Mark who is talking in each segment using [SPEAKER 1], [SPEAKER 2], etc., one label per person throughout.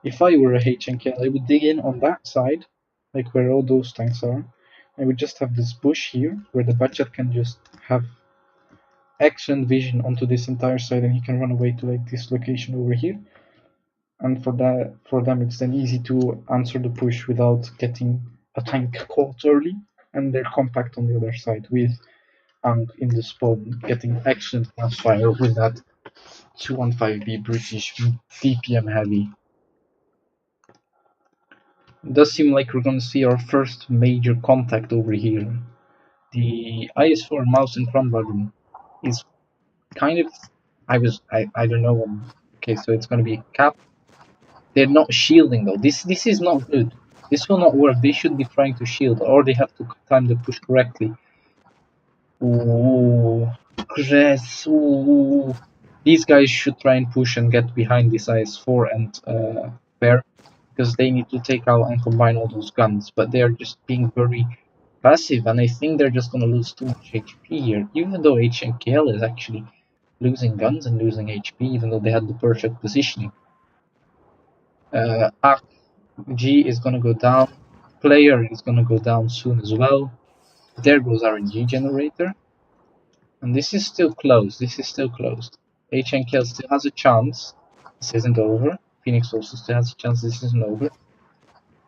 [SPEAKER 1] If I were a HNKL, I would dig in on that side, like where all those tanks are. I would just have this bush here, where the Butcher can just have excellent vision onto this entire side, and he can run away to like this location over here. And for them, it's then easy to answer the push without getting a tank caught early, and they're compact on the other side with Ang in the spawn, getting excellent fast fire with that 215B British DPM heavy. It does seem like we're going to see our first major contact over here. The IS-4 mouse and chrome button is kind of, I don't know. Okay, so it's going to be a cap. They're not shielding though. This is not good. This will not work. They should be trying to shield, or they have to time the push correctly. Ooh, Chris. Ooh. These guys should try and push and get behind this IS-4 and Bear, because they need to take out and combine all those guns. But they are just being very passive, and I think they're just gonna lose too much HP here. Even though HNKL is actually losing guns and losing HP, even though they had the perfect positioning. G is gonna go down. Player is gonna go down soon as well. There goes RNG generator. And this is still closed. This is still closed. HNKL still has a chance. This isn't over. Phoenix also still has a chance. This isn't over.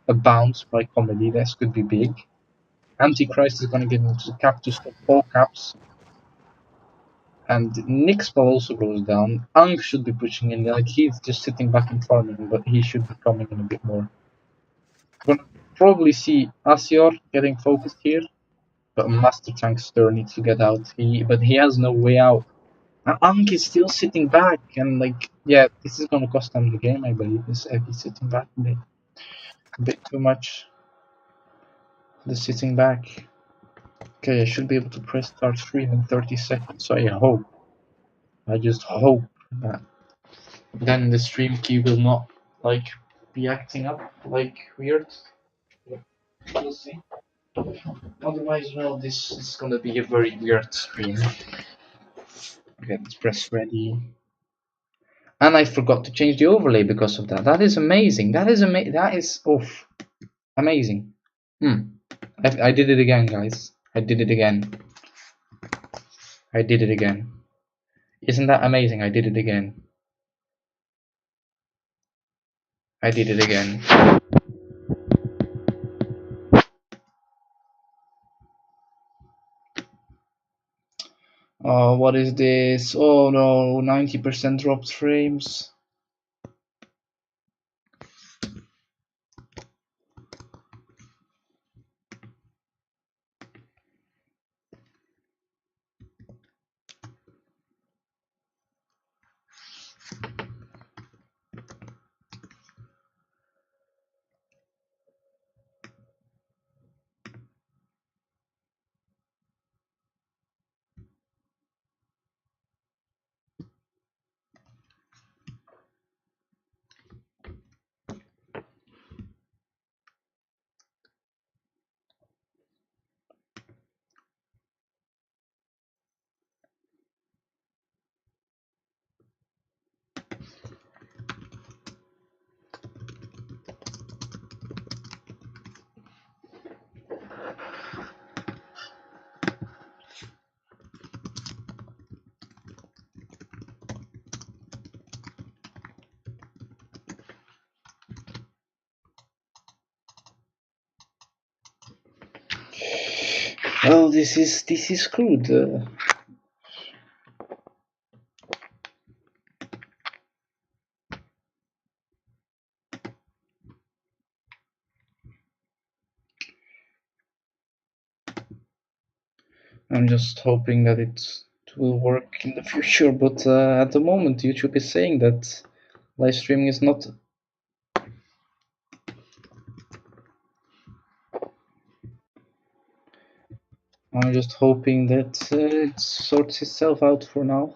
[SPEAKER 1] A bounce by Comedy. This could be big. Antichrist is gonna get into the cap to stop all caps. And Nixball also goes down. Ang should be pushing in. Like he's just sitting back and farming, but he should be coming in a bit more. We're gonna probably see Asior getting focused here. But Master Tankster needs to get out. But he has no way out. Ankh is still sitting back, and like, yeah, this is gonna cost him the game, I believe. This heavy sitting back a bit too much. The sitting back. Okay, I should be able to press start stream in 30 seconds. So I just hope that then the stream key will not like be acting up like weird. We'll see. Otherwise, well, this is gonna be a very weird stream. Okay, let's press ready. And I forgot to change the overlay because of that. That is amazing. That is amazing. I did it again, guys. I did it again. I did it again. Isn't that amazing? I did it again. I did it again. Oh, what is this? Oh no, 90% dropped frames. Well, this is screwed. I'm just hoping that it will work in the future, but at the moment YouTube is saying that live streaming is not. I'm just hoping that it sorts itself out for now.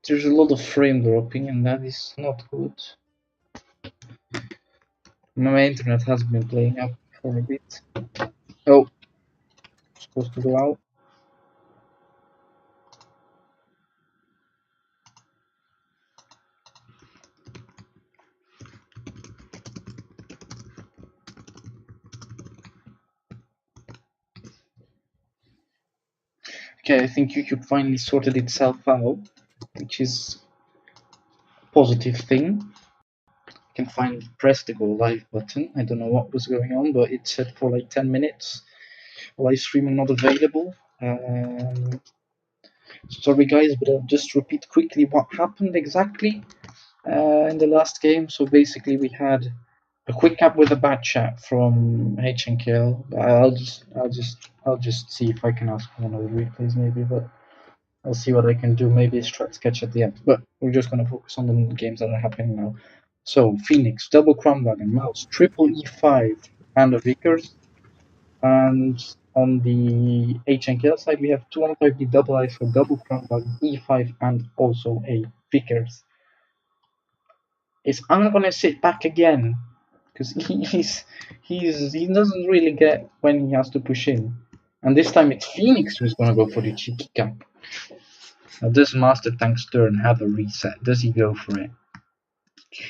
[SPEAKER 1] There's a lot of frame dropping, and that is not good. My internet has been playing up for a bit. Oh, supposed to go out. Okay, I think YouTube finally sorted itself out, which is a positive thing. You can finally press the go live button. I don't know what was going on, but it said for like 10 minutes live streaming not available. Sorry guys, but I'll just repeat quickly what happened exactly in the last game. So basically we had a quick cap with a bad chat from HNKL. I'll just see if I can ask for one of the replays maybe, but I'll see what I can do. Maybe a strat sketch at the end, but we're just gonna focus on the games that are happening now. So Phoenix, double Kronwagen, Mouse, triple E5, and a Vickers. And on the HNKL side, we have 250 double eyes for double Kronwagen, E5, and also a Vickers. Is I'm gonna sit back again because he doesn't really get when he has to push in, and this time it's Phoenix who's gonna go for the cheeky cap. Now does Master Tank's turn have a reset? Does he go for it?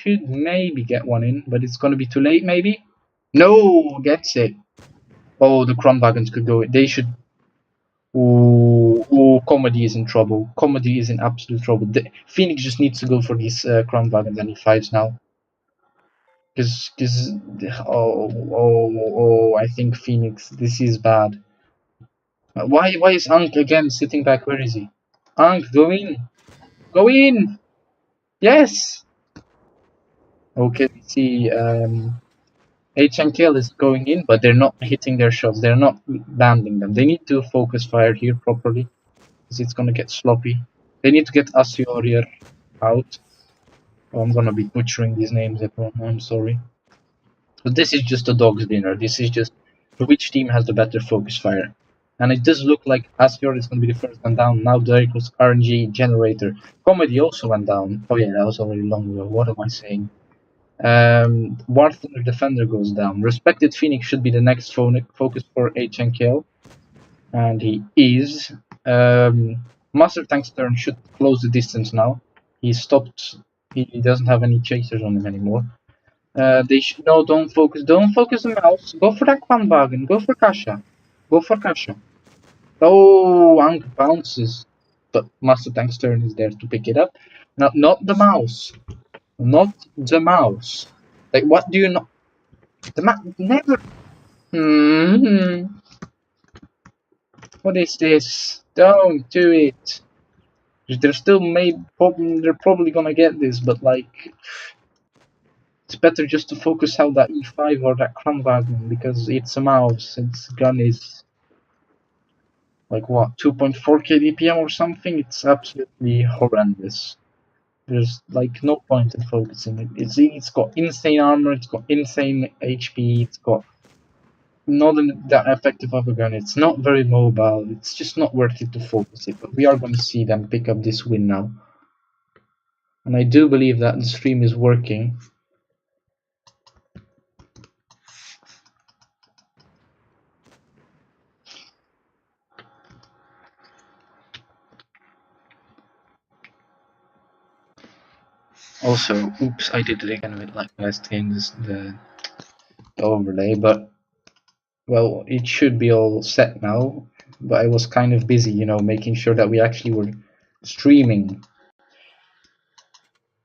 [SPEAKER 1] Could maybe get one in, but it's gonna be too late maybe? No, gets it. Oh, the Kronwagens could go. They should. Ooh, Comedy is in trouble. Comedy is in absolute trouble. Phoenix just needs to go for these Kronwagens and E5s now. Because, I think Phoenix, this is bad. Why is Ankh again sitting back? Where is he? Ankh, go in! Go in! Yes! Okay, we see HNKL is going in, but they're not hitting their shots. They're not landing them. They need to focus fire here properly, because it's gonna get sloppy. They need to get Asiorier out. Oh, I'm gonna be butchering these names, everyone. I'm sorry. But this is just a dog's dinner. This is just which team has the better focus fire. And it does look like Asiorier is gonna be the first one down. Now there goes RNG Generator. Comedy also went down. Oh yeah, that was already long ago. What am I saying? War Thunder Defender goes down. Respected Phoenix should be the next focus for HNKL, and he is. Master Tank's turn should close the distance now. He stopped. He doesn't have any chasers on him anymore. They should no. Don't focus. Don't focus the mouse. Go for that Kwanwagen. Go for Kasha. Go for Kasha. Oh, Ankh bounces, but Master Tank's turn is there to pick it up. Not the mouse. Not the mouse. Like, what do you know? The mouse never. What is this? Don't do it. They're still they're probably gonna get this, but like, it's better just to focus out that E5 or that Kronwagen because it's a mouse. Its gun is like what, 2.4k DPM or something. It's absolutely horrendous. There's like no point in focusing it. It's got insane armor, it's got insane HP, it's got not that effective of a gun, it's not very mobile, it's just not worth it to focus it, but we are going to see them pick up this win now. And I do believe that the stream is working. Also, oops, I did it again with like last game, the overlay, but well, it should be all set now, but I was kind of busy, you know, making sure that we actually were streaming,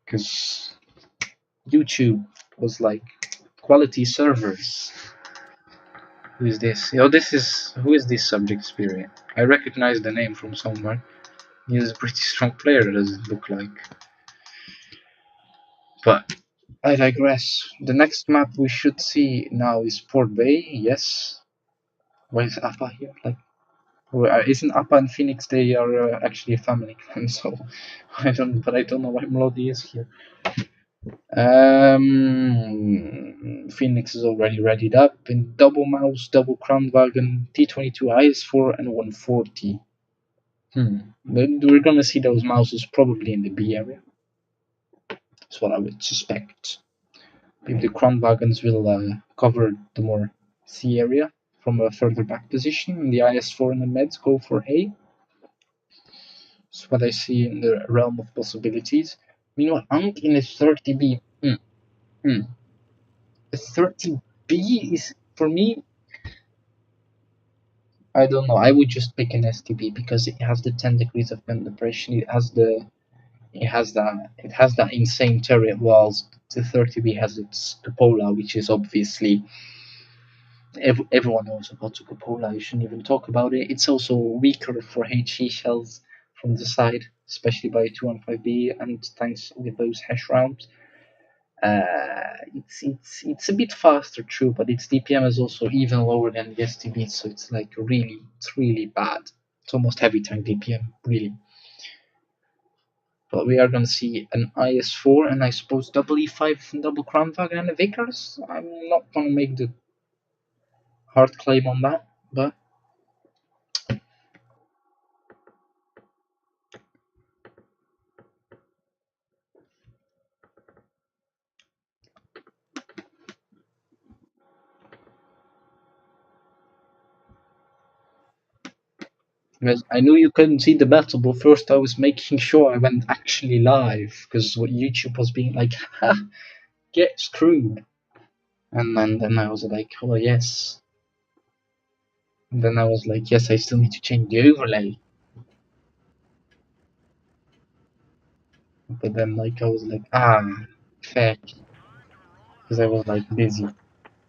[SPEAKER 1] because YouTube was like, quality servers. Who is this? Oh, who is this subject spirit? I recognize the name from somewhere. He is a pretty strong player, does it look like? But I digress. The next map we should see now is Port Bay. Yes. Why is Appa here? Like, isn't Appa and Phoenix? They are actually a family clan. So I don't know why Melody is here. Phoenix is already readied up in double mouse, double Kronwagen, T22 IS4 and 140. We're gonna see those mouses probably in the B area. That's what I would suspect. Maybe the Kronwagens will cover the more C area from a further back position, and the IS4 and the meds go for A. That's what I see in the realm of possibilities. Meanwhile, Ankh in a 30B. A 30B is, for me, I don't know. I would just pick an STB because it has the 10 degrees of vent depression. It has that insane turret, whilst the 30B has its cupola, which is obviously everyone knows about the cupola. You shouldn't even talk about it. It's also weaker for HE shells from the side, especially by 215B and tanks with those hash rounds. It's a bit faster, true, but its DPM is also even lower than the STB, so it's like it's really bad. It's almost heavy tank DPM, really. But we are gonna see an IS4 and I suppose double E5 and double Kranwagen and a Vickers. I'm not gonna make the hard claim on that, but because I knew you couldn't see the battle, but first I was making sure I went actually live because what YouTube was being like, ha, get screwed. And then I was like, oh yes. And then I was like, yes, I still need to change the overlay. But then like I was like, fair, because I was like busy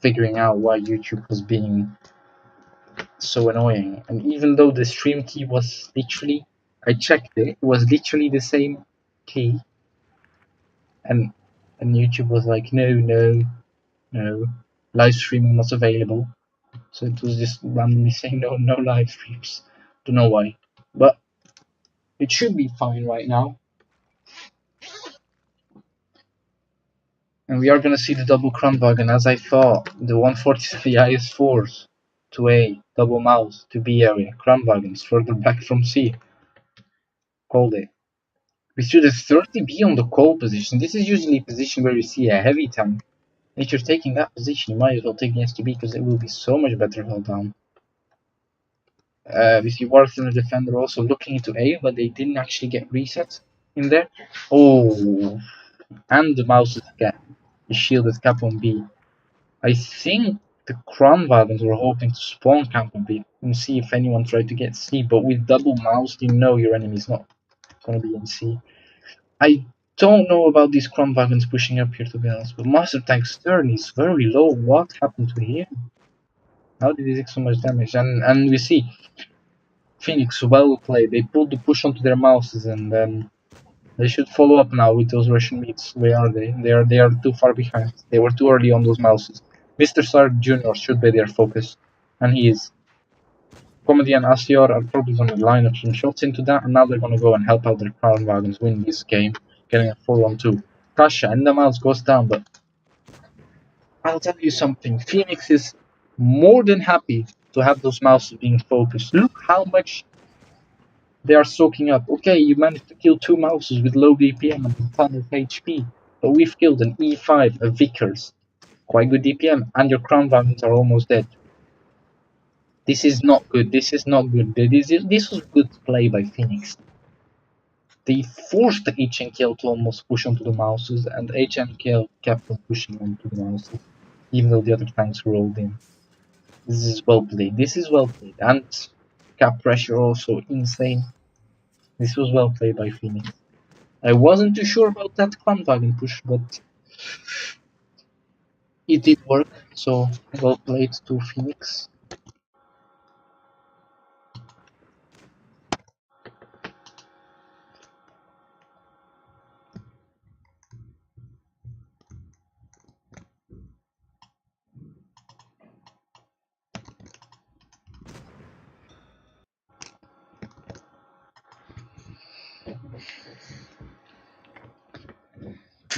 [SPEAKER 1] figuring out why YouTube was being so annoying. And even though the stream key was literally, I checked it, it was literally the same key, and YouTube was like, no, live streaming not available. So it was just randomly saying no live streams. Don't know why, but it should be fine right now. And we are gonna see the double Kranwagen, as I thought. The 147 IS4s to A, double mouse to B area, Kranwagens further back from C. Called it. We should have 30B on the call position. This is usually a position where you see a heavy tank. If you're taking that position, you might as well take the STB because it will be so much better held down. We see Warth and the defender also looking into A, but they didn't actually get reset in there. Oh, and the mouse get shielded cap on B. I think the Kranwagens were hoping to spawn camp on B and see if anyone tried to get C, but with double mouse, you know your enemy's not going to be in C. I don't know about these Kranwagens pushing up here, to be honest, but Master Tank Stern is very low. What happened to him? How did he take so much damage? And we see FEN1X, well played. They pulled the push onto their mouses, and they should follow up now with those Russian meats. Where are they? They are too far behind. They were too early on those mouses. Mr. Sark Jr. should be their focus, and he is. Comedy and Asior are probably going to line up some shots into that, and now they're going to go and help out their Kranwagens win this game, getting a 4-1-2. Kasha and the mouse goes down, but I'll tell you something. FEN1X is more than happy to have those mouses being focused. Look how much they are soaking up. Okay, you managed to kill 2 mouses with low DPM and a ton of HP, but we've killed an E5, a Vickers, quite good DPM, and your Kranwagens are almost dead. This is not good. This is not good. This was good play by FEN1X. They forced the HNKL to almost push onto the mouses, and HNKL kept on pushing onto the mouses, even though the other tanks rolled in. This is well played. This is well played. And cap pressure also insane. This was well played by FEN1X. I wasn't too sure about that Kranwagen push, but it did work, so well played to FEN1X.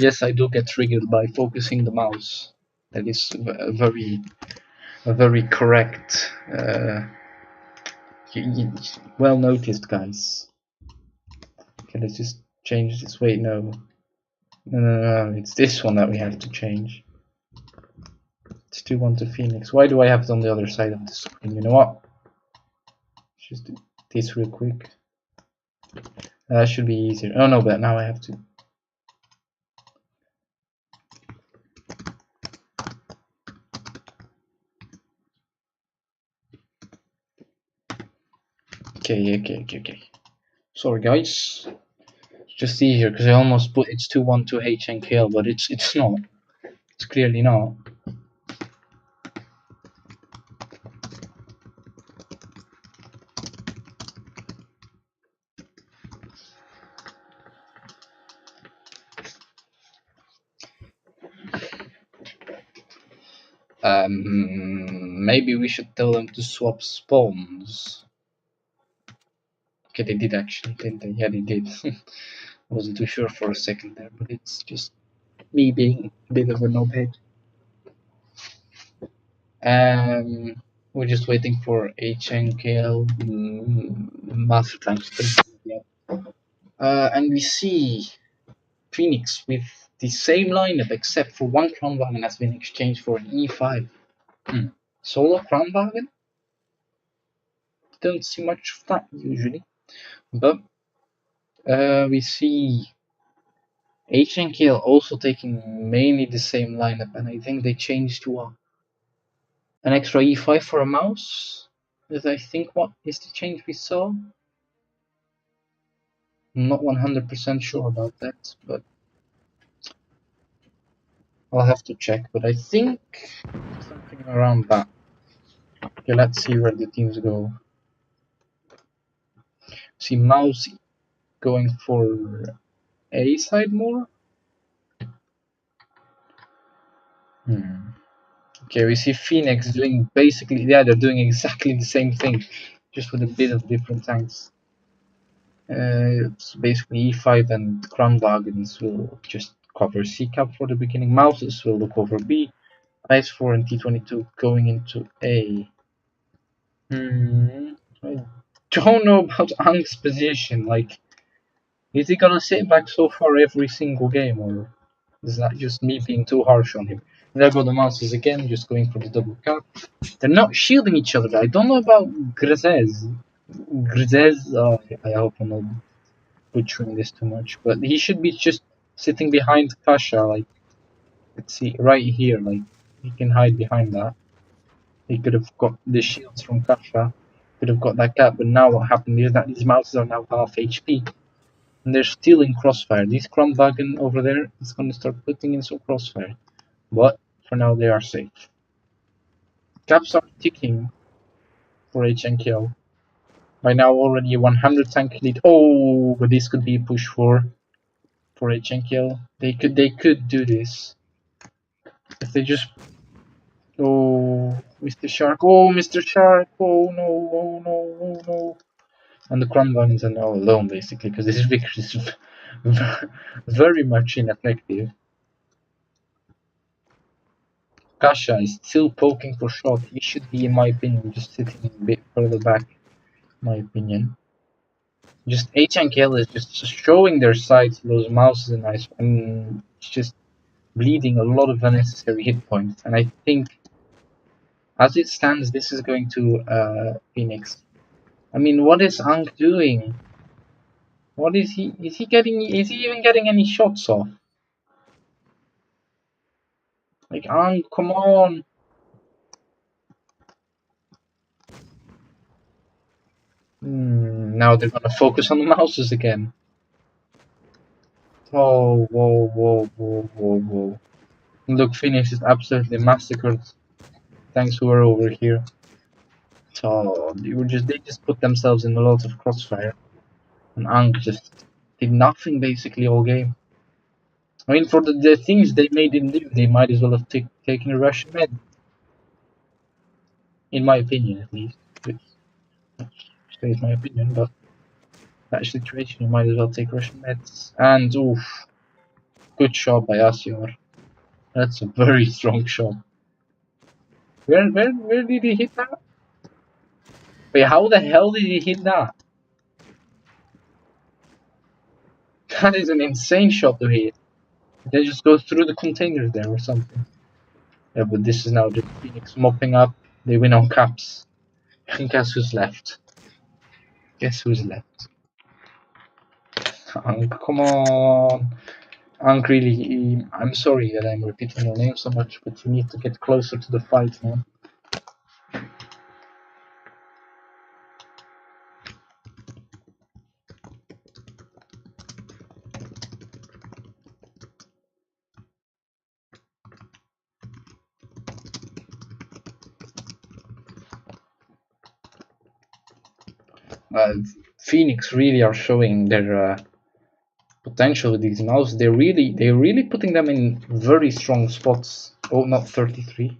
[SPEAKER 1] Yes, I do get triggered by focusing the mouse. That is a very correct, well noticed, guys. Okay, let's just change this. Wait, no, it's this one that we have to change. It's 2-1 to FEN1X. Why do I have it on the other side of the screen? You know what? Just do this real quick. That should be easier. Oh no, but now I have to. Okay. Sorry guys. It's just easier because I almost put it's 2-1 to HNKL, but it's not. It's clearly not. Maybe we should tell them to swap spawns. Okay, they did actually, didn't they? Yeah, they did. Wasn't too sure for a second there, but it's just me being a bit of a knobhead. We're just waiting for HNKL master times 3. Yeah. And we see Phoenix with the same lineup except for one Crown Wagon has been exchanged for an E5. Solo Crown Wagon? Don't see much of that usually. But we see HNKL also taking mainly the same lineup, and I think they changed to an extra E5 for a mouse. Is I think what is the change we saw. I'm not 100% sure about that, but I'll have to check. But I think something around that. Okay, let's see where the teams go. See Mouse going for A side more. Okay, we see FEN1X doing basically, yeah, they're doing exactly the same thing, just with a bit of different tanks. It's basically E5 and Crown Wagons will just cover C cap for the beginning. Mouses will look over B. Ice 4 and T22 going into A. I don't know about Ang's position. Like, is he gonna sit back so far every single game, or is that just me being too harsh on him? There go the Mouses again, just going for the double cap. They're not shielding each other. I don't know about Grzez. I hope I'm not butchering this too much, but he should be just sitting behind Kasha, like, let's see, right here, like, he can hide behind that. He could have got the shields from Kasha, could have got that gap, but now what happened is that these Mouses are now half HP, and they're still in crossfire. This Kronwagen over there is going to start putting in some crossfire, but for now they are safe. Caps are ticking for HNKL. By now already a 100 tank lead. Oh, but this could be a push for HNKL. They could do this. If they just... Oh, Mr. Shark. Oh, Mr. Shark. Oh, no. Oh, no. Oh, no. And the Kronwagens are now alone, basically, because this victory is very much ineffective. Kasha is still poking for shot. He should be, in my opinion, just sitting a bit further back, in my opinion. Just HNKL is just showing their sides, those Mouses and Ice, and it's just bleeding a lot of unnecessary hit points. And I think, as it stands, this is going to FEN1X. I mean, what is Ankh doing? What is he? Is he even getting any shots off? Like, Ankh, come on! Now they're gonna focus on the Mouses again. Oh, whoa. Look, FEN1X is absolutely massacred. Thanks who are over here. So they just put themselves in a lot of crossfire, and Ankh just did nothing basically all game. I mean, for the things they made him do, they might as well have taken a Russian med. In my opinion, at least. It's my opinion, but that situation, you might as well take Russian meds. And oof, good shot by Asior. That's a very strong shot. Where did he hit that? Wait, how the hell did he hit that? That is an insane shot to hit. They just go through the containers there or something. Yeah, but this is now just FEN1X mopping up. They win on caps. And guess who's left? Guess who's left? Ankh, come on. Ankh, really, I'm sorry that I'm repeating your name so much, but you need to get closer to the fight, man. Phoenix really are showing their potential with these mouths. They're really putting them in very strong spots. Oh, not 33.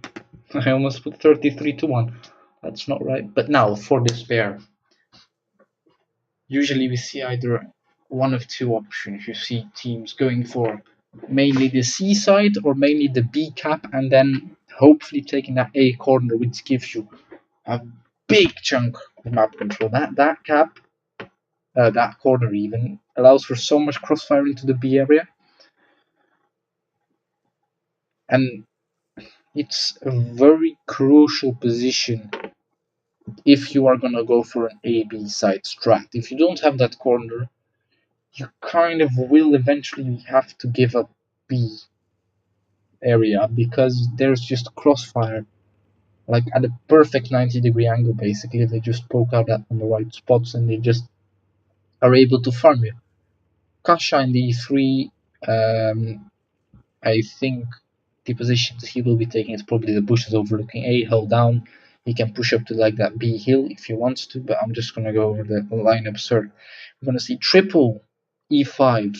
[SPEAKER 1] I almost put 33 to 1. That's not right. But now for this pair, usually we see either one of two options. You see teams going for mainly the C side or mainly the B cap, and then hopefully taking that A corner, which gives you a big chunk of map control. That cap, that corner even, allows for so much crossfire into the B area, and it's a very crucial position if you are gonna go for an A-B side strat. If you don't have that corner, you kind of will eventually have to give up B area because there's just crossfire, like at a perfect 90-degree angle. Basically, they just poke out at on the right spots and they just are able to farm you. Kasha in the E3, I think the positions he will be taking is probably the bushes overlooking A, hold down. He can push up to like that B hill if he wants to, but I'm just gonna go over the lineup. Sir, we're gonna see triple E5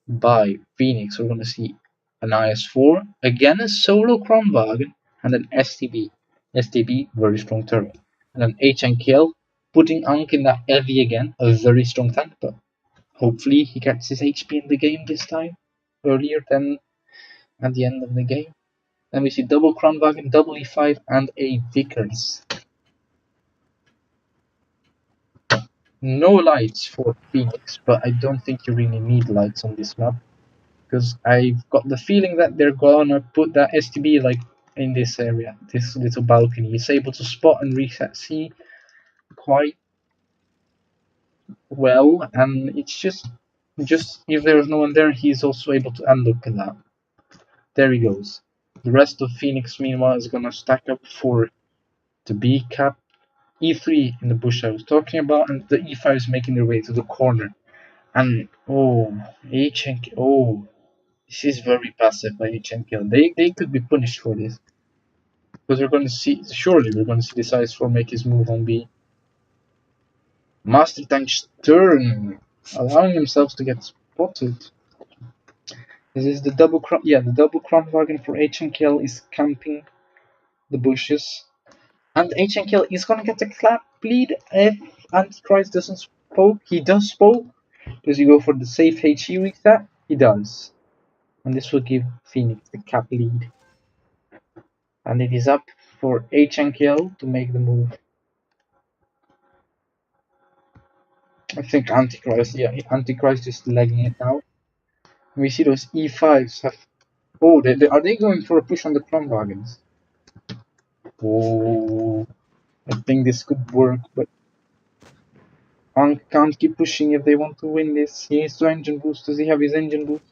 [SPEAKER 1] by Phoenix. We're gonna see an IS4, again a solo Kronwagen, and an STB. STB, very strong turret. And an HNKL, putting Ankh in that heavy again, a very strong tank, but hopefully he gets his HP in the game this time, earlier than at the end of the game. Then we see double Kronwagen, double E5, and a Vickers. No lights for Phoenix, but I don't think you really need lights on this map, because I've got the feeling that they're gonna put that STB like in this area, this little balcony. He's able to spot and reset C quite well, and it's just if there's no one there, he's also able to look at that. There he goes. The rest of Phoenix, meanwhile, is gonna stack up for the B cap. E3 in the bush I was talking about, and the E5 is making their way to the corner. And oh, HNK, oh, this is very passive by HNKL. They could be punished for this, because we're going to see, surely we're going to see this IS4 make his move on B. Master Tank Stern, allowing himself to get spotted. This is the double Kronwagen for HNKL is camping the bushes. And HNKL is gonna get a clap bleed if Antichrist doesn't spoke. He does spoke. Does he go for the safe HE reset? He does. And this will give Phoenix the cap lead. And it is up for HNKL to make the move. I think Antichrist is lagging it now. We see those E5s have. Oh, are they going for a push on the Kronwagens? Oh, I think this could work, but can't keep pushing if they want to win this. He needs to engine boost. Does he have his engine boost?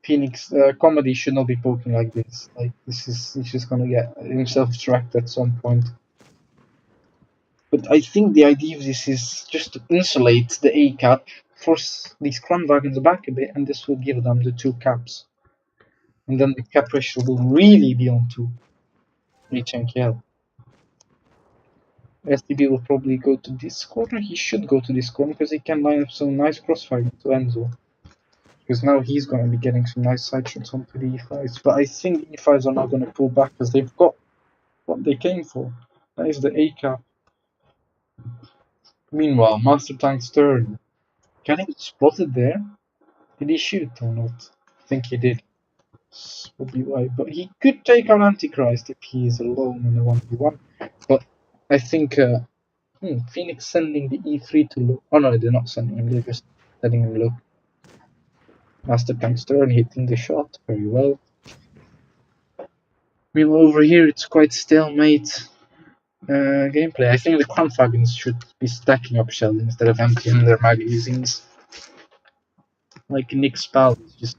[SPEAKER 1] Phoenix comedy should not be poking like this. Like he's just gonna get himself tracked at some point. But I think the idea of this is just to insulate the A cap, force these Kronwagens back a bit, and this will give them the 2 caps. And then the cap pressure will really be on to HNKL. STB will probably go to this corner. He should go to this corner because he can line up some nice crossfire into Enzo. Because now he's going to be getting some nice side shots onto the E5s. But I think the E5s are not going to pull back because they've got what they came for. That is the A cap. Meanwhile, Master Tank Stern. Getting spotted there? Did he shoot or not? I think he did. Probably why. But he could take out Antichrist if he is alone in a 1v1. But I think Phoenix sending the E3 to look. Oh no, they're not sending him, they're just letting him look. Master Tank Stern hitting the shot very well. Meanwhile, over here it's quite stalemate gameplay. I think the Kronwagens should be stacking up shells instead of emptying their magazines. Like Nick's pal is just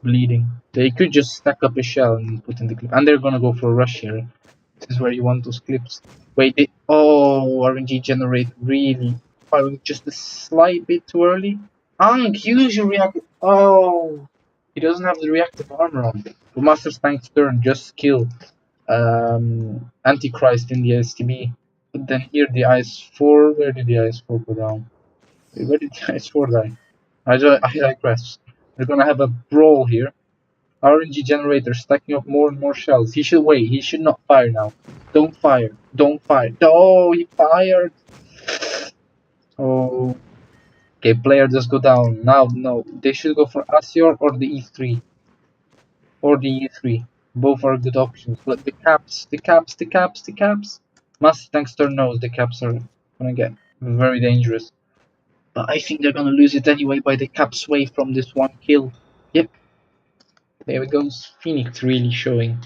[SPEAKER 1] bleeding. They could just stack up a shell and put in the clip. And they're gonna go for a rush here. This is where you want those clips. Wait, RNG generate really firing just a slight bit too early. Ankh, use your reactive. Oh, he doesn't have the reactive armor on. But Master Tank's turn just killed Antichrist in the STB. But then here the IS-4, where did the IS-4 go down? Where did the IS-4 die? I digress. We're gonna have a brawl here. RNG generator stacking up more and more shells. He should wait. He should not fire now. Don't fire. Don't fire. Oh, he fired. Oh. Okay, player just go down. Now, no. They should go for Asior or the E3. Or the E3. Both are good options. But the caps. Master Tanks turn knows the caps are gonna get very dangerous. But I think they're gonna lose it anyway by the cap sway from this one kill. Yep. There it goes. Phoenix really showing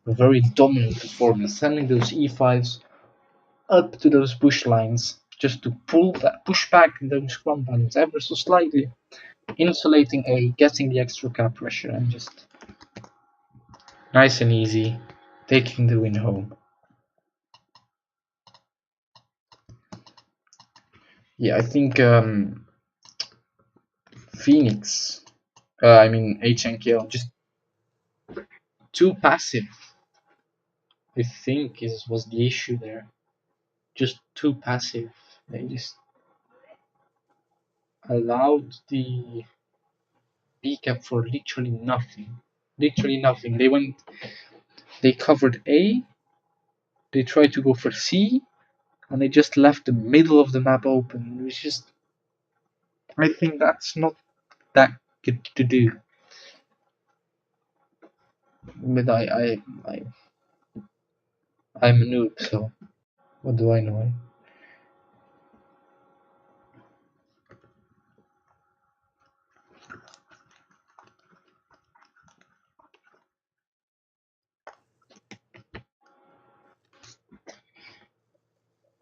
[SPEAKER 1] a very dominant performance, sending those E5s up to those bush lines just to push back those scrum panels ever so slightly, insulating A, getting the extra cap pressure, and just nice and easy, taking the win home. Yeah, I think Phoenix, I mean HNKL, just too passive. I think was the issue there. Just too passive. They just allowed the B cap for literally nothing. Literally nothing. They covered A, they tried to go for C, and they just left the middle of the map open. It was just, I think that's not that good to do. But I'm a noob, so what do I know?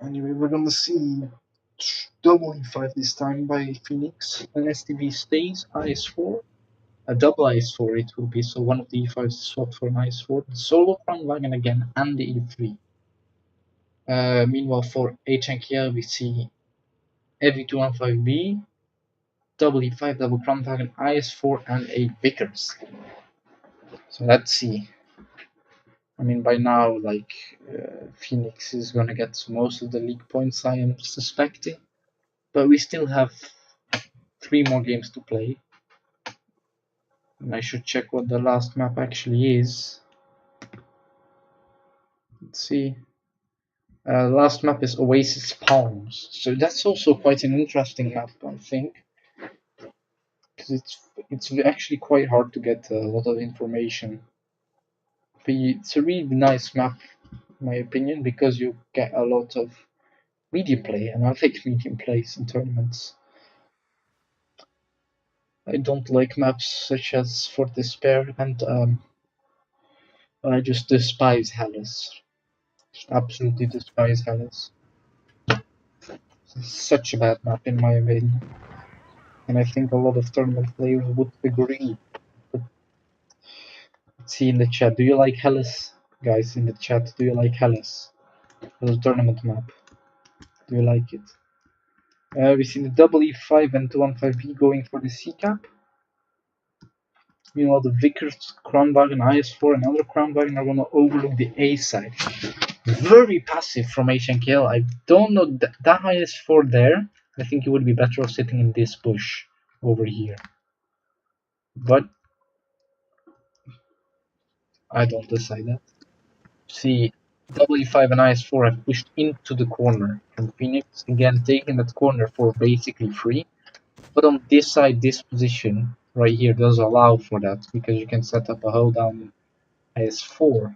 [SPEAKER 1] Anyway, we're gonna see double E5 this time by Phoenix. An STV stays, IS-4. A double IS-4 it will be, so one of the E5s is swapped for an IS-4. The solo front wagon again, and the E3. Meanwhile, for HNKL, we see FE215B, double E5, double crown wagon, IS-4, and a Vickers. So let's see. I mean, by now, like, Phoenix is gonna get most of the league points, I am suspecting. But we still have 3 more games to play. And I should check what the last map actually is. Let's see. Last map is Oasis Palms. So that's also quite an interesting map, I think. Because it's actually quite hard to get a lot of information. But it's a really nice map, in my opinion, because you get a lot of medium play, and I like medium plays in tournaments. I don't like maps such as Fort Despair, and I just despise Hellas. Just absolutely despise Hellas. It's such a bad map in my opinion. And I think a lot of tournament players would agree. But let's see in the chat, do you like Hellas? Guys in the chat, do you like Hellas? As a tournament map. Do you like it? We see the double E5 and 215B going for the C cap. Meanwhile, the Vickers, Crownwagen, IS-4, and other Crownwagen are going to overlook the A side. Very passive from HNKL. I don't know that IS-4 there. I think it would be better off sitting in this bush over here. But I don't decide that. See, W5 and IS-4 have pushed into the corner from Phoenix, again taking that corner for basically free. But on this side, this position right here does allow for that, because you can set up a hold down IS-4.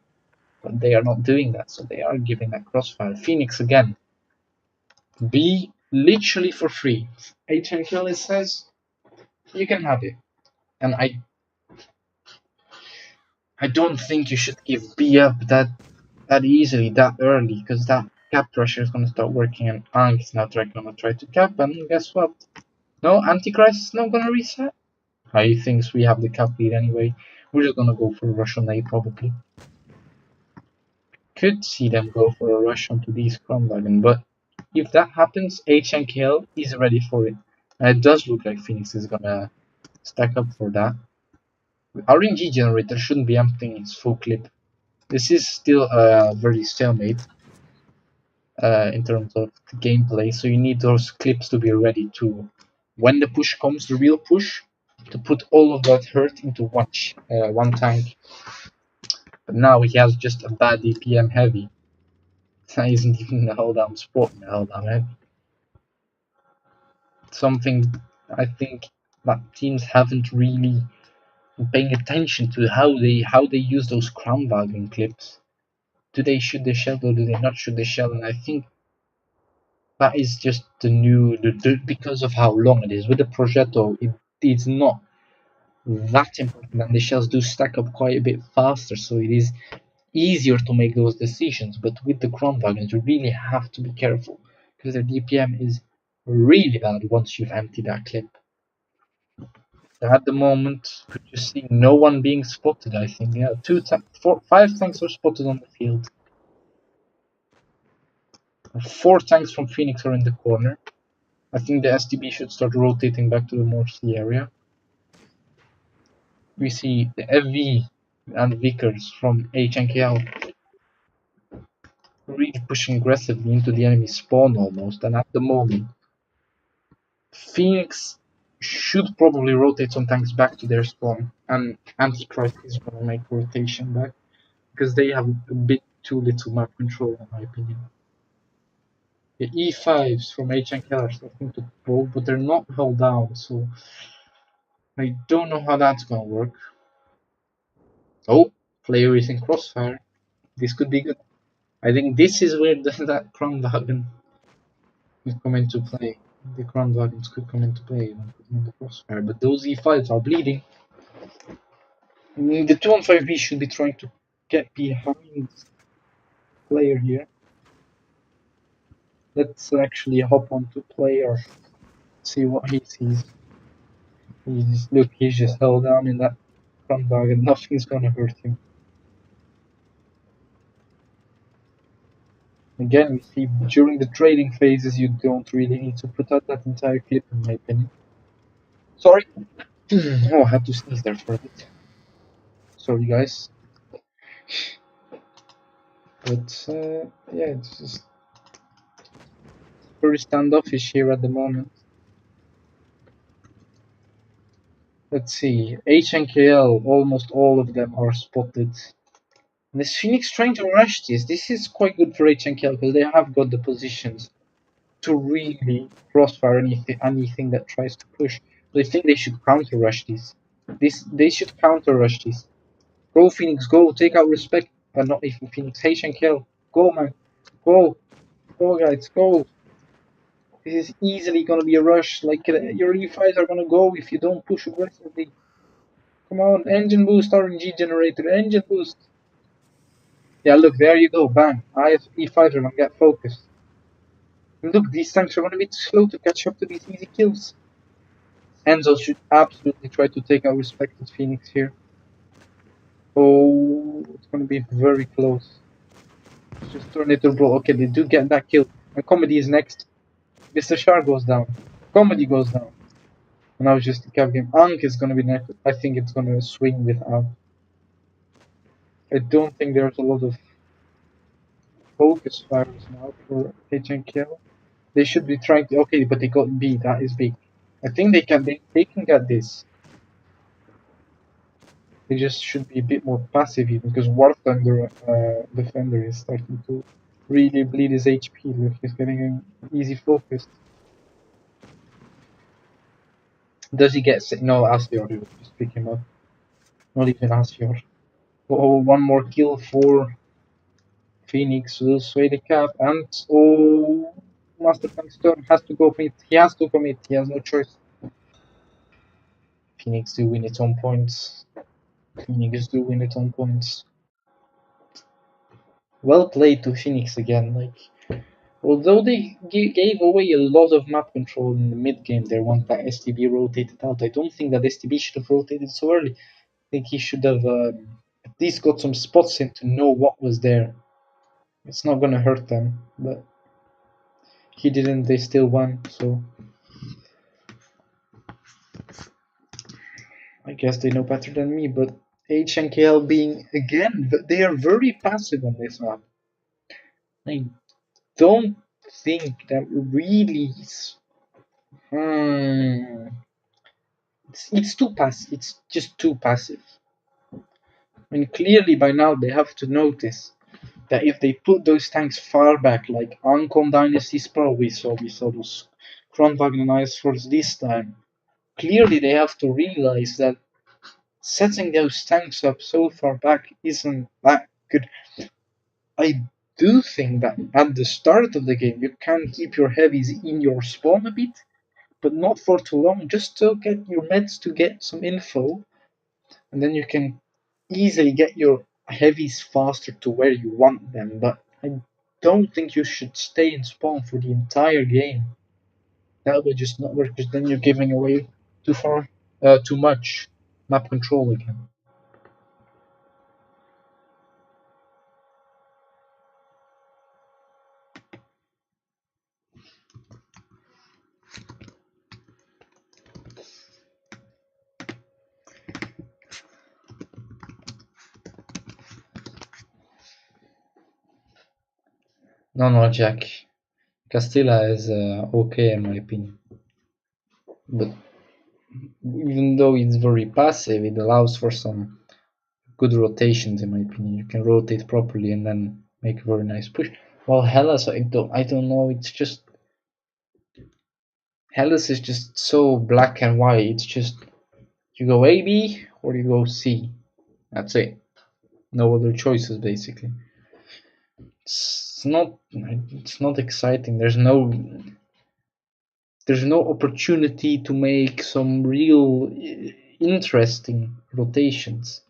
[SPEAKER 1] But they are not doing that, so they are giving that crossfire. Phoenix again. B literally for free. HNKL says you can have it. And I don't think you should give B up that easily, that early, because that cap pressure is going to start working, and Ankh is now going to try to cap, and guess what? No, Antichrist is not going to reset. I think we have the cap lead anyway. We're just going to go for a rush on A, probably. Could see them go for a rush onto these Crownwagon, but if that happens, HNKL is ready for it. And it does look like Phoenix is going to stack up for that. RNG generator shouldn't be emptying its full clip. This is still very stalemate in terms of the gameplay, so you need those clips to be ready to, when the push comes, the real push, to put all of that hurt into one tank. But now he has just a bad DPM heavy. That isn't even a hold down spot in a hold down heavy. Something I think that teams haven't really been paying attention to how they use those crown wagon clips. Do they shoot the shell or do they not shoot the shell? And I think that is just because of how long it is. With the Progetto, it's not that important, and the shells do stack up quite a bit faster, so it is easier to make those decisions. But with the crown wagons, you really have to be careful because their DPM is really bad once you've emptied that clip. At the moment, you see no one being spotted. I think 5 tanks are spotted on the field. 4 tanks from Phoenix are in the corner. I think the STB should start rotating back to the North Sea area. We see the FV and Vickers from HNKL really pushing aggressively into the enemy spawn almost, and at the moment Phoenix should probably rotate some tanks back to their spawn, and Antichrist is going to make rotation back because they have a bit too little map control in my opinion. The E5s from HNKL are starting to pull, but they're not held down, so I don't know how that's going to work. Oh, player is in crossfire. This could be good. I think this is where that crown wagon could come into play. The crown wagons could come into play when putting in the crossfire, but those E5s are bleeding. The 2-on-5B should be trying to get behind player here. Let's actually hop onto player, see what he sees. He's just held down in that crown wagon. Nothing's gonna hurt him. Again, we see during the trading phases, you don't really need to put out that entire clip, in my opinion. Sorry. Oh, I had to sneeze there for a bit. Sorry, guys. But yeah, it's just very standoffish here at the moment. Let's see. HNKL, almost all of them are spotted. And this Phoenix trying to rush this. This is quite good for HNKL because they have got the positions to really crossfire anything that tries to push. But I think they should counter rush this. They should counter rush this. Go Phoenix, go! Take out respect. Not even Phoenix. HNKL, go man, go, go guys, go! This is easily gonna be a rush. Like your E5s are gonna go if you don't push aggressively. Come on, engine boost, RNG generator, engine boost. Yeah, look, there you go, bang. E5s are gonna get focused. And look, these tanks are gonna be slow to catch up to these easy kills. Enzo should absolutely try to take out respected Phoenix here. Oh, it's gonna be very close. It's just Tornado Bro. Okay, they do get that kill. And Comedy is next. Mr. Shar goes down. Comedy goes down. And now it's just the cap game. Ankh is gonna be next. I think it's gonna swing with Ankh. I don't think there's a lot of focus fires now for HNKL. They should be trying to. Okay, but they got B. That is big. I think they can get this. They just should be a bit more passive even because War Thunder defender is starting to really bleed his HP. Look, he's getting an easy focus. Does he get no Asfior? He will just pick him up. Not even Asfior. Oh, one more kill for Phoenix will sway the cap, and oh, Master Tank's turn has to go commit. He has to commit. He has no choice. Phoenix do win it on points. Phoenix do win it on points. Well played to Phoenix again. Like, although they gave away a lot of map control in the mid game there once that STB rotated out, I don't think that STB should have rotated so early. I think he should have at least got some spots in to know what was there. It's not gonna hurt them, but he didn't. They still won, so I guess they know better than me. But HNKL being again, they are very passive on this map. I don't think that really is. It's too passive. It's just too passive. I mean, clearly by now they have to notice that if they put those tanks far back, like Ancon Dynasty Spur we saw those Kronwagen and Ice Force this time, clearly they have to realize that setting those tanks up so far back isn't that good. I do think that at the start of the game you can keep your heavies in your spawn a bit, but not for too long, just to get your meds to get some info, and then you can easily get your heavies faster to where you want them. But I don't think you should stay in spawn for the entire game. That would just not work, because then you're giving away too much map control again. No, Jack. Castilla is okay in my opinion, but even though it's very passive, it allows for some good rotations in my opinion. You can rotate properly and then make a very nice push. Well, Hellas, I don't know. It's just Hellas is just so black and white. It's just you go A B or you go C. That's it. No other choices basically. It's not exciting. There's no opportunity to make some real interesting rotations.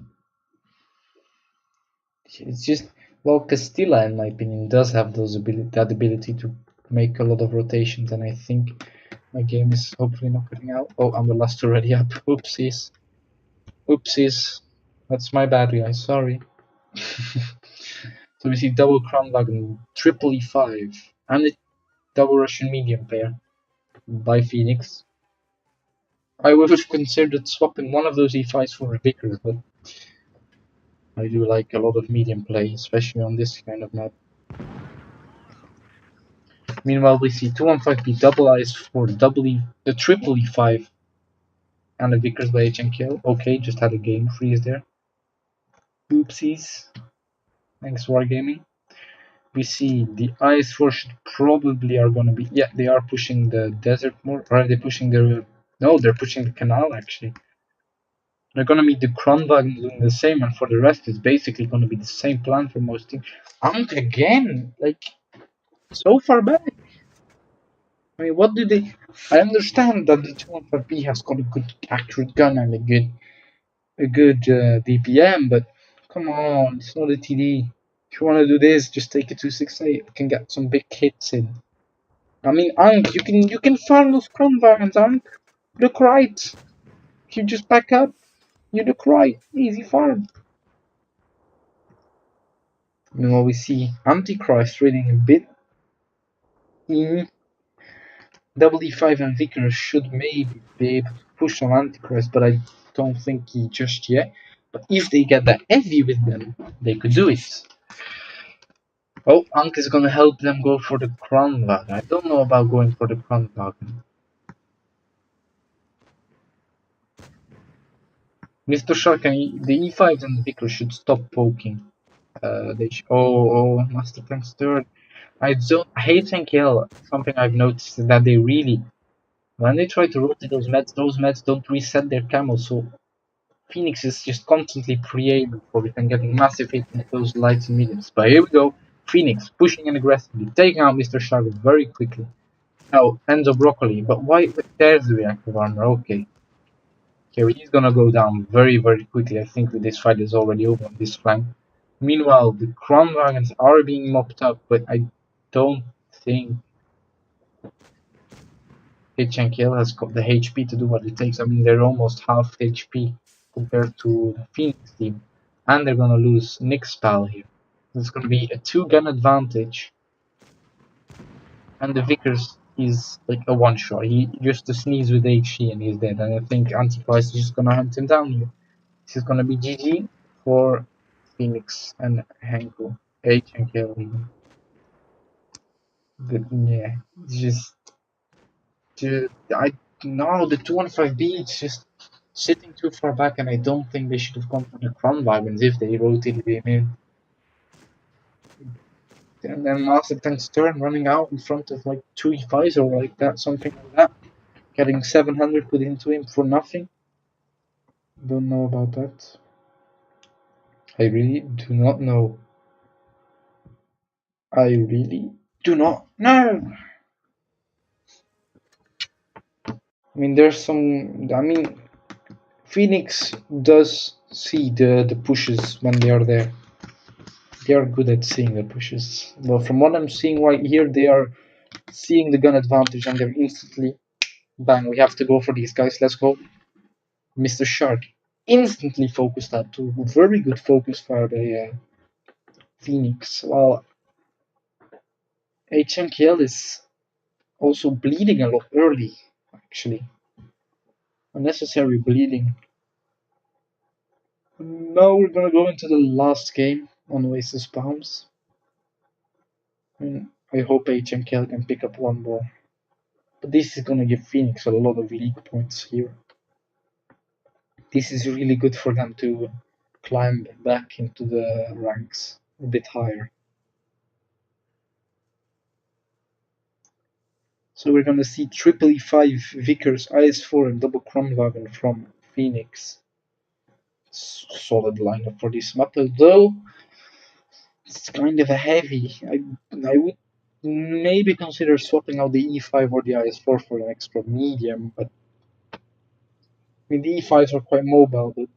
[SPEAKER 1] It's just, well, Castilla, in my opinion, does have that ability to make a lot of rotations, and I think my game is hopefully not cutting out. Oh, I'm the last already up. Oopsies. That's my bad, guys. Sorry. So we see double Kronwagen, triple E5, and a double Russian medium pair by FEN1X. I would have considered swapping one of those E5s for a Vickers, but I do like a lot of medium play, especially on this kind of map. Meanwhile, we see 215B double eyes for the triple E5 and a Vickers by HNKL. Okay, just had a game freeze there. Oopsies. Thanks, Wargaming. We see the Ice Force probably are gonna be. Yeah, they are pushing the desert more. Or are they pushing the. No, they're pushing the canal actually. They're gonna meet the Kronwagen doing the same, and for the rest, it's basically gonna be the same plan for most teams. And again, like, so far back. I mean, what do they? I understand that the 215B has got a good accurate gun and a good DPM, but come on, it's not a TD. If you want to do this, just take a 268. You can get some big hits in. I mean, Ankh, you can farm those Kronwagens, Ankh. Look right. If you just back up, you look right. Easy farm. Meanwhile, we see Antichrist reading a bit in double E5 and Vickers should maybe be able to push on Antichrist, but I don't think he just yet. But if they get that heavy with them, they could do it. Oh, Ankh is gonna help them go for the Kronwagen. I don't know about going for the Kronwagen. Mr. Shark, the E5s and the Vickers should stop poking. Master Tank's third. I hate HNKL. Something I've noticed is that they really, when they try to rotate those meds don't reset their camo, so FEN1X is just constantly pre-aiming for it and getting massive hits with those lights and mediums. But here we go, FEN1X pushing in aggressively, taking out Mr. Shark very quickly. Now, Enzo Broccoli, but why? There's the reactive armor, okay. Here he's gonna go down very, very quickly. I think this fight is already over on this flank. Meanwhile, the Kronwagens are being mopped up, but I don't think HNKL has got the HP to do what it takes. I mean, they're almost half HP compared to the FEN1X team. And they're gonna lose Nick's pal here. It's gonna be a 2-gun advantage. And the Vickers is like a one-shot. He just sneeze with HE and he's dead. And I think Antichrist is just gonna hunt him down here. This is gonna be GG for Phoenix and Henko. HNKL even. Yeah, just I no, the 215B is just sitting too far back, and I don't think they should have gone for the Crown Wagons if they rotated him in. And then Master Tank's turn running out in front of like 2 E5s or like that, something like that. Getting 700 put into him for nothing. Don't know about that. I really do not know. I really do not know. I mean, there's some. I mean, Phoenix does see the pushes when they are there. They are good at seeing the pushes. Well, from what I'm seeing right here, they are seeing the gun advantage and they're instantly bang. We have to go for these guys. Let's go, Mr. Shark. Instantly focused that too. Very good focus fire by Phoenix. While HNKL is also bleeding a lot early, actually. Unnecessary bleeding. Now we're gonna go into the last game on Oasis Palms. I hope HNKL can pick up one more. But this is gonna give Phoenix a lot of league points here. This is really good for them to climb back into the ranks a bit higher. So we're gonna see triple E5 Vickers, IS4 and double Kronwagen from Phoenix. Solid lineup for this map, although it's kind of a heavy. I would maybe consider swapping out the E5 or the IS4 for an extra medium, but I mean the E5s are quite mobile, but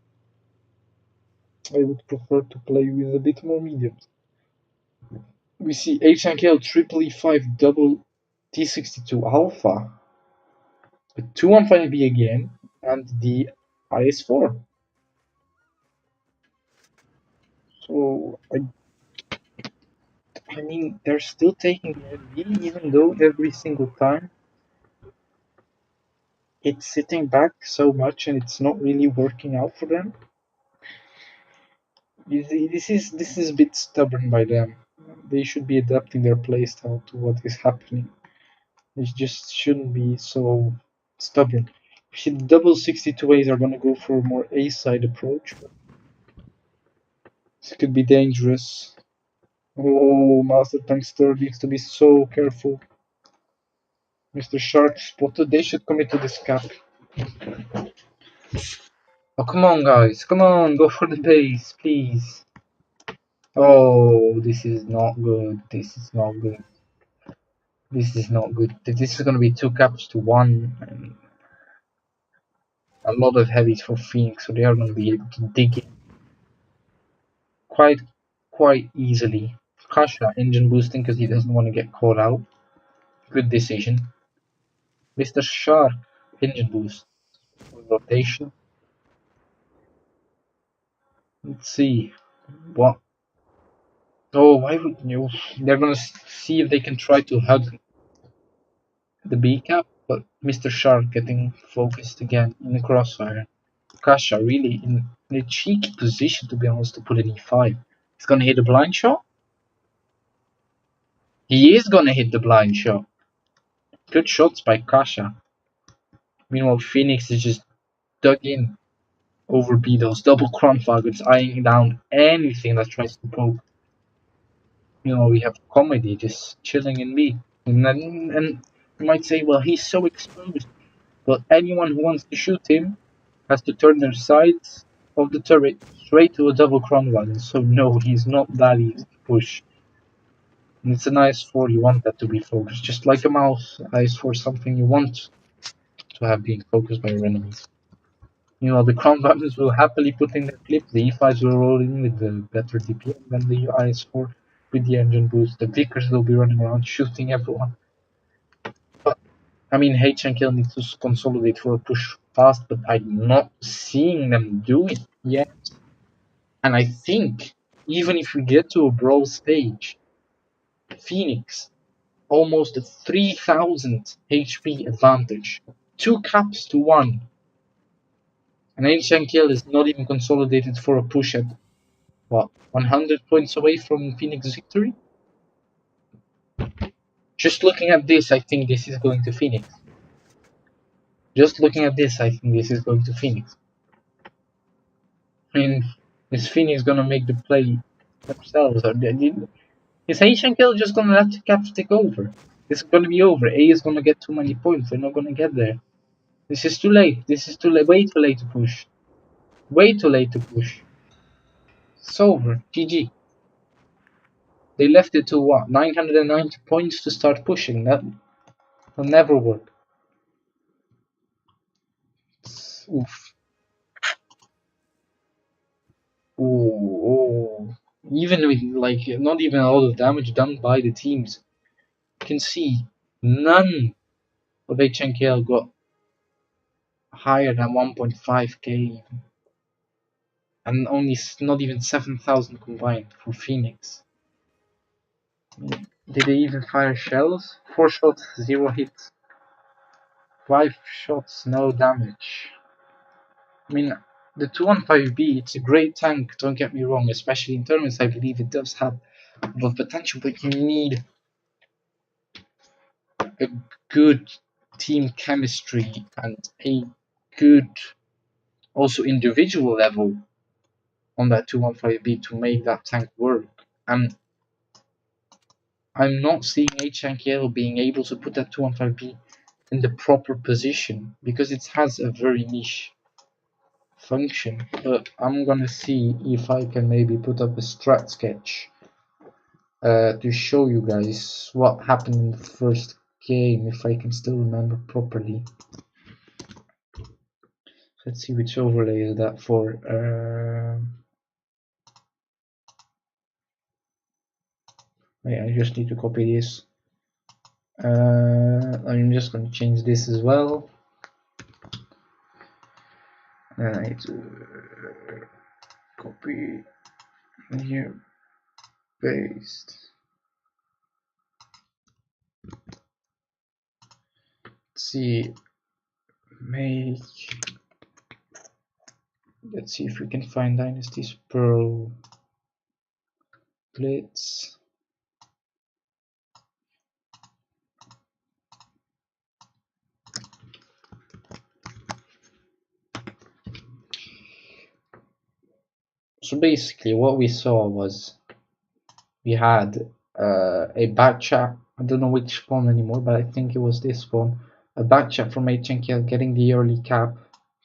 [SPEAKER 1] I would prefer to play with a bit more mediums. We see HNKL triple E5 double T62 Alpha, the 215B again, and the IS4. So I mean they're still taking the LB, even though every single time it's sitting back so much and it's not really working out for them. This is a bit stubborn by them. They should be adapting their playstyle to what is happening. They just shouldn't be so stubborn. If you double 62As are gonna go for a more A side approach. This could be dangerous. Oh, Master Tankster needs to be so careful. Mr. Shark spotted. They should commit to this cap. Oh, come on, guys. Come on, go for the base, please. Oh, this is not good. This is not good. This is not good. This is going to be 2 caps to 1. And a lot of heavies for Phoenix, so they are going to be able to dig in quite easily. Kasha engine boosting because he doesn't want to get caught out. Good decision. Mr. Shark engine boost rotation. Let's see what. Oh, why would you? They're gonna see if they can try to hug the B cap, but Mr. Shark getting focused again in the crossfire. Kasha really in a cheeky position, to be honest, to put an E5. He's gonna hit a blind shot. He is gonna hit the blind shot. Good shots by Kasha. Meanwhile, Phoenix is just dug in over Beatles. Double Kronfagels eyeing down anything that tries to poke. We have comedy just chilling in B. And you might say, well, he's so exposed. But anyone who wants to shoot him has to turn their sides of the turret straight to a double Kronwagen. So no, he's not that easy to push. And it's an IS4, you want that to be focused. Just like a mouse, IS4 is something you want to have being focused by your enemies. The Kronwagons will happily put in their clip, the E5s will roll in with the better DPM than the IS4 with the engine boost. The Vickers will be running around shooting everyone. But I mean, HNKL needs to consolidate for a push fast, but I'm not seeing them do it yet. And I think, even if we get to a brawl stage, Phoenix, almost a 3000 HP advantage. 2 caps to 1. And HNKL is not even consolidated for a push at, what, 100 points away from Phoenix victory? Just looking at this, I think this is going to Phoenix. Just looking at this, I think this is going to Phoenix. I mean, is Phoenix gonna make the play themselves? Or is HNKL just gonna let the Caps take over? This is gonna be over. A is gonna get too many points. They're not gonna get there. This is too late. This is too late. Way too late to push. Way too late to push. It's over. GG. They left it to what? 990 points to start pushing. That'll never work. Oof. Ooh. Even with like not even a lot of damage done by the teams, you can see none of HNKL got higher than 1.5k, and only not even 7,000 combined for Phoenix. Did they even fire shells? 4 shots, 0 hits. 5 shots, no damage. I mean, the 215B, it's a great tank, don't get me wrong, especially in tournaments. I believe it does have a lot of potential, but you need a good team chemistry and a good also individual level on that 215B to make that tank work. And I'm not seeing HNKL being able to put that 215B in the proper position because it has a very niche function. But I'm gonna see if I can maybe put up a strat sketch to show you guys what happened in the first game, if I can still remember properly. Let's see which overlay is that for. Wait, I just need to copy this. I'm just going to change this as well. And I need to copy here, paste. Let's see, make. Let's see if we can find Dynasty's Pearl Blitz. So basically, what we saw was we had a back chat. I don't know which spawn anymore, but I think it was this spawn. A back chat from HNKL getting the early cap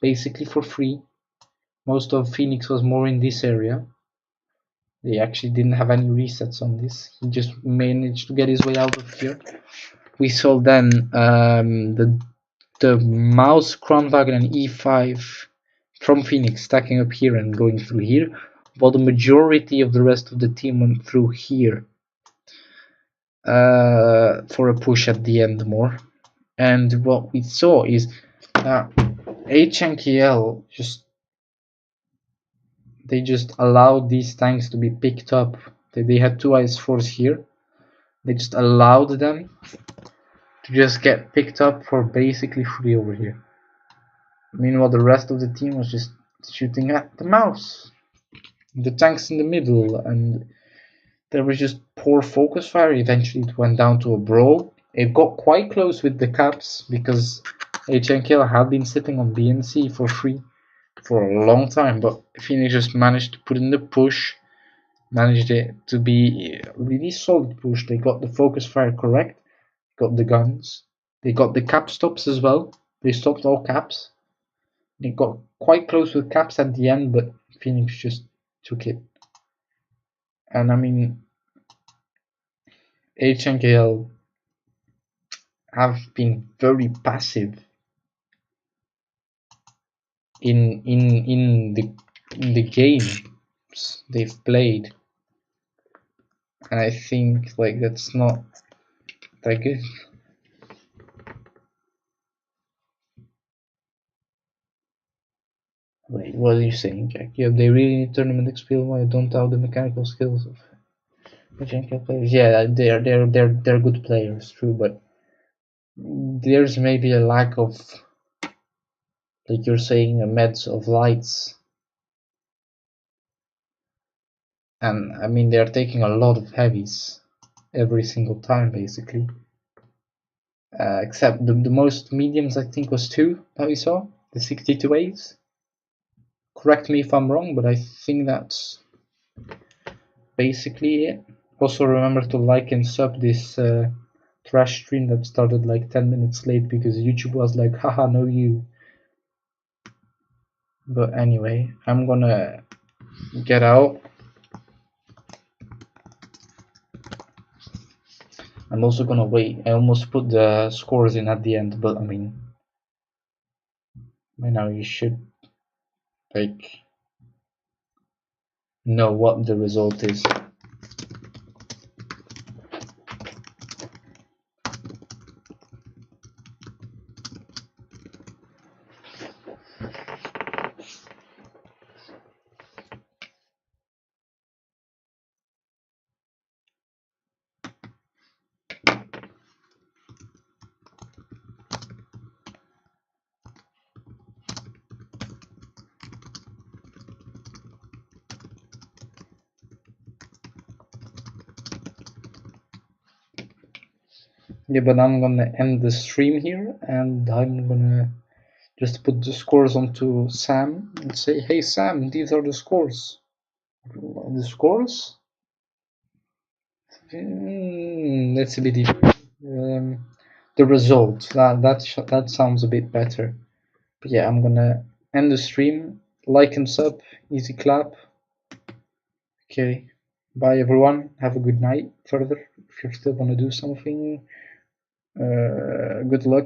[SPEAKER 1] basically for free. Most of Phoenix was more in this area. They actually didn't have any resets on this. He just managed to get his way out of here. We saw then the Mouse, Kronwagen, and E5 from Phoenix stacking up here and going through here, while the majority of the rest of the team went through here for a push at the end more. And what we saw is HNKL they just allowed these tanks to be picked up. They had two IS-4s here. They just allowed them to just get picked up for basically free over here. Meanwhile, the rest of the team was just shooting at the mouse, the tanks in the middle, and there was just poor focus fire. Eventually, it went down to a brawl. It got quite close with the caps because HNKL had been sitting on BNC for free for a long time, but Phoenix just managed to put in the push, managed it to be a really solid push. They got the focus fire correct, got the guns, they got the cap stops as well. They stopped all caps. They got quite close with caps at the end, but Phoenix just took it. And I mean, HNKL have been very passive in the games they've played, and I think like that's not that good. Wait, what are you saying, Jack? Yeah, they really need tournament experience. I don't doubt the mechanical skills of HNKL players. Yeah, they're good players, true, but there's maybe a lack of like you're saying, a meds of lights. And I mean, they're taking a lot of heavies every single time, basically. Except the most mediums, I think, was 2 that we saw, the 62As. Correct me if I'm wrong, but I think that's basically it. Also remember to like and sub this trash stream that started like 10 minutes late because YouTube was like, haha, no you. But anyway, I'm gonna get out. I'm also gonna wait. I almost put the scores in at the end, but I mean, by now you should like know what the result is. Yeah, but I'm gonna end the stream here and I'm gonna just put the scores onto Sam and say, hey Sam, these are the scores. The scores? That's a bit easier. The result. That sounds a bit better. But yeah, I'm gonna end the stream. Like and sub. Easy clap. Okay. Bye everyone. Have a good night further. If you're still gonna do something, good luck.